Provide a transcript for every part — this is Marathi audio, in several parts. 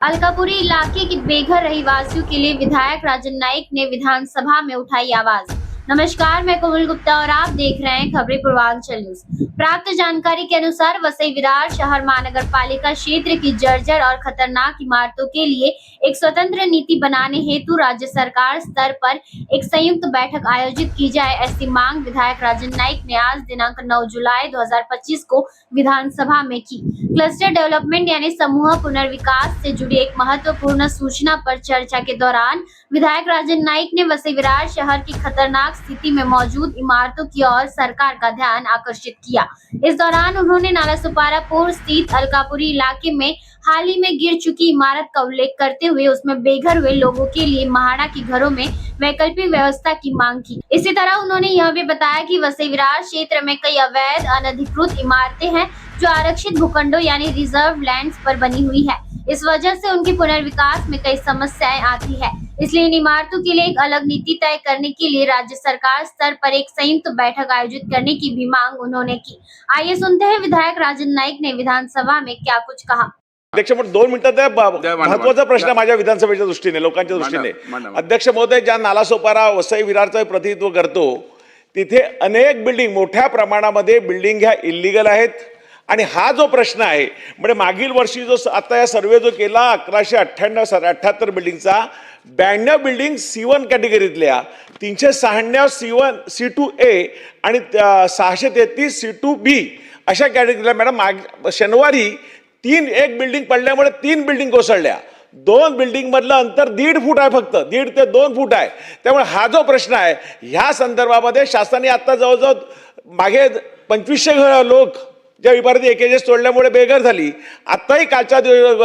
अलकापुरी इलाके के बेघर रहीवासियों के लिए विधायक राजन नाईक ने विधानसभा में उठाई आवाज। नमस्कार, मैं कोमल गुप्ता और आप देख रहे हैं खबरें पूर्वांचल न्यूज। प्राप्त जानकारी के अनुसार वसई विरार शहर महानगर पालिका क्षेत्र की जर्जर और खतरनाक इमारतों के लिए एक स्वतंत्र नीति बनाने हेतु राज्य सरकार स्तर पर एक संयुक्त बैठक आयोजित की जाए, ऐसी मांग विधायक राजन नाईक ने आज दिनांक 9 जुलाई 2025 को विधानसभा में की। क्लस्टर डेवलपमेंट यानी समूह पुनर्विकास से जुड़ी एक महत्वपूर्ण सूचना पर चर्चा के दौरान विधायक राजन नाईक ने वसई विरार शहर की खतरनाक स्थिति में मौजूद इमारतों की ओर सरकार का ध्यान आकर्षित किया। इस दौरान उन्होंने नालासोपारा पूर्व स्थित अलकापुरी इलाके में हाल ही में गिर चुकी इमारत का उल्लेख करते हुए उसमें बेघर हुए लोगों के लिए महाड़ा की घरों में वैकल्पिक व्यवस्था की मांग की। इसी तरह उन्होंने यह भी बताया कि वसई विरार क्षेत्र में कई अवैध अनधिकृत इमारतें हैं जो आरक्षित भूखंडों यानी रिजर्व लैंड्स पर बनी हुई है। इस वजह से उनके पुनर्विकास में कई समस्याएं आती है, इसलिए इन इमारतों के लिए एक अलग नीति तय करने के लिए राज्य सरकार स्तर पर एक संयुक्त बैठक आयोजित करने की भी मांग उन्होंने की। आइए सुनते हैं विधायक राजन नाईक ने विधानसभा में क्या कुछ कहा। अध्यक्ष, 2 मिनिटात महत्त्वाचा प्रश्न माझ्या विधानसभेच्या दृष्टीने, लोकांच्या दृष्टीने। अध्यक्ष महोदय, ज्या नालासोपारा वसई विरारचं प्रतिनिधित्व करतो तिथे अनेक बिल्डिंग मोठ्या प्रमाणामध्ये बिल्डिंग ह्या इल्लीगल आहेत आणि हा जो प्रश्न आहे म्हणजे मागील वर्षी जो आता या सर्वे जो केला 1198 बिल्डिंगचा 92 बिल्डिंग C1 कॅटेगरीतल्या, 396 C1 C2A आणि 633 C2B अशा कॅटेगरीला मॅडम शनिवारी एक बिल्डिंग पडल्यामुळे 3 बिल्डिंग कोसळल्या। 2 बिल्डिंग मधलं अंतर 1.5 फूट आहे, फक्त 1.5 ते 2 फूट आहे। त्यामुळे हा जो प्रश्न आहे ह्या संदर्भामध्ये शासनाने आता जवळजवळ मागे 2500 लोक ज्या इमारती एकेजेस तोडल्यामुळे बेघर झाली, आताही कालच्या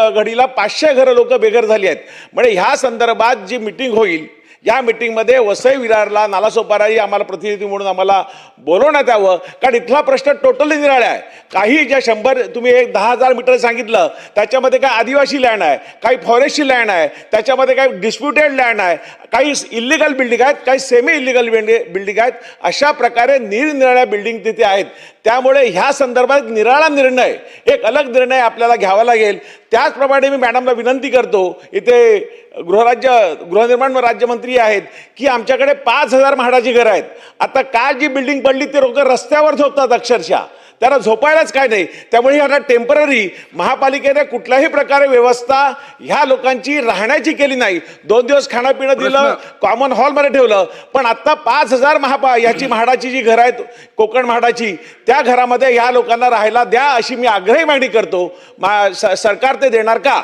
घडीला 500 घरं लोक बेघर झाली आहेत। म्हणजे ह्या संदर्भात जी मीटिंग होईल या मीटिंगमध्ये वसई विरारला नालासोपाराही आम्हाला प्रतिनिधी म्हणून आम्हाला बोलवण्यात यावं, कारण इथला प्रश्न टोटली निराळा आहे। काही ज्या 100 तुम्ही 10,000 मीटर सांगितलं त्याच्यामध्ये काही आदिवासी लँड आहे, काही फॉरेस्टची लँड आहे, त्याच्यामध्ये काही डिस्प्युटेड लँड आहे, काही इल्लीगल बिल्डिंग आहेत, काही सेमी इल्लीगल बिल्डिंग आहेत। अशा प्रकारे निरनिराळ्या बिल्डिंग तिथे आहेत। त्यामुळे ह्या संदर्भात निराळा निर्णय, एक अलग निर्णय आपल्याला घ्यावा लागेल। त्याचप्रमाणे मी मॅडमला विनंती करतो, इथे गृहनिर्माण राज्यमंत्री आहेत की आमच्याकडे 5000 म्हाडाची घरं आहेत। आता काय जी बिल्डिंग पडली ते लोक रस्त्यावर झोपतात, अक्षरशः त्याला झोपायलाच काय नाही। त्यामुळे आता टेम्पररी महापालिकेने कुठल्याही प्रकारे व्यवस्था ह्या लोकांची राहण्याची केली नाही। 2 दिवस खाणं-पिणं दिलं, कॉमन हॉलमध्ये ठेवलं, पण आता 5000 याची म्हाडाची जी घरं आहेत कोकण म्हाडाची, त्या घरामध्ये ह्या लोकांना राहायला द्या अशी मी आग्रही मागणी करतो। सरकार ते देणार का?